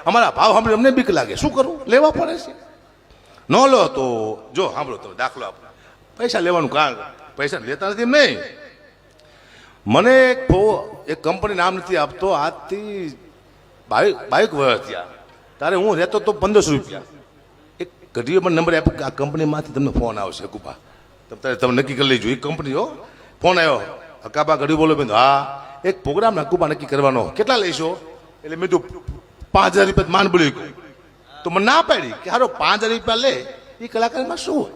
અમારા ભાવ સાંભળી અમને બીક લાગે, શું કરવું? લેવા પડે છે. ન લો તો જો સાંભળો તમે દાખલો આપો, પૈસા લેવાનું કારણ પૈસા લેતા નથી એમ નહીં. મને એક કંપની નામ નથી આપતો, આજથી 22 વર્ષ થયા. તારે હું રહેતો તો 1500 રૂપિયા. એક ઘડીએ મને નંબર આપ્યો કે આ કંપનીમાંથી તમને ફોન આવશે કુપા, તમે નક્કી કરી લેજો. એ કંપની હો, ફોન આવ્યો, હકાબા ઘડી બોલો. મેં હા, એક પ્રોગ્રામ હકુબા નક્કી કરવાનો, કેટલા લઈશો? એટલે મેં તો 5000 રૂપિયા માન બોલ્યું. તો મને ના પાડી કે હારો 5000 રૂપિયા લે, એ કલાકારમાં શું હોય?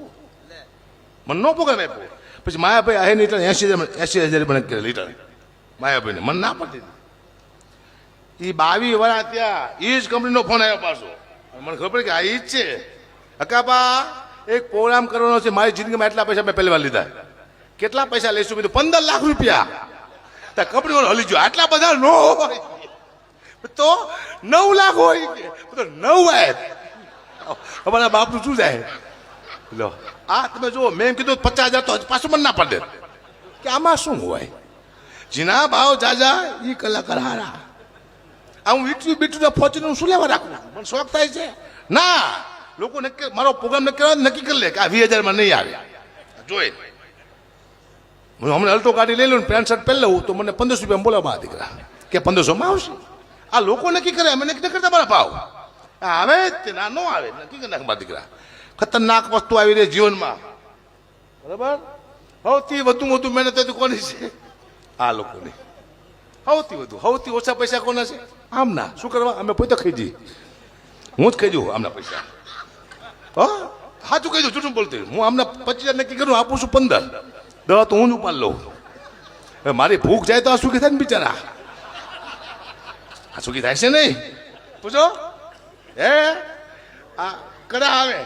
મને નો પ્રોગ્રામ આપ્યો. પછી માયાભાઈ આહે લીટર 80,000 મને કરે લીટર માયાભાઈને, મને ના પડતી. એ 22 વર્ષ ત્યાં એ જ કંપનીનો ફોન આવ્યો પાછો. મને ખબર પડી કે આ એ જ છે. હકાબા એક પ્રોગ્રામ કરવાનો છે, મારી જિંદગીમાં એટલા પૈસા મેં પહેલી વાર લીધા. કેટલા પૈસા લઈશું? કીધું 15 લાખ રૂપિયા. ત્યાં કંપની વાળો હલી ગયો, આટલા બધા નો હોય તો 9 લાખ હોય કે 9 આય. અમારા બાપનું શું જાય? લો આ તમે જુઓ, મેં એમ કીધું 50,000 તો પાછું મને ના પડે કે આમાં શું હોય? જીના ભાવ જાજા એ કલાકાર હારા. આ હું વીટું બીટું ફોર્ચ્યુનર શું લેવા રાખું? મને શોખ થાય છે ના. લોકો નક્કી મારો પ્રોગ્રામ નક્કી કરી લે કે આ 20,000 માં નહીં આવે. જોઈ હું હમણાં અલ્ટો ગાડી લઈ લઉં, પેન્ટ શર્ટ પહેરી લઉં તો મને 1500 રૂપિયા બોલાવવા દીકરા કે 1500 માં આવશે. આ લોકો નક્કી કરે, અમે નક્કી કરતા મારા ભાવ આવે તે ના નો આવે, નક્કી કરી નાખ મારા દીકરા. ખતરનાક વસ્તુ આવી રહી જીવનમાં, બરાબર? સૌથી વધુ મહેનત હતી કોની છે? આ લોકોની. સૌથી ઓછા પૈસા કોના છે? આમના. શું કરવા? અમે પોતે ખાઈ જઈએ. હું જ ખાઈ જઉં આમના પૈસા. હા સાચું કહી દઉં, જૂઠું બોલતી. હું આમના 25,000 નક્કી કરું, આપું છું 15. દવા તો હું જ ઉપાડ લઉં. મારી ભૂખ જાય તો આ સુખી થાય ને બિચારા. આ સુખી થાય છે નહીં? પૂછો. આ કડા આવે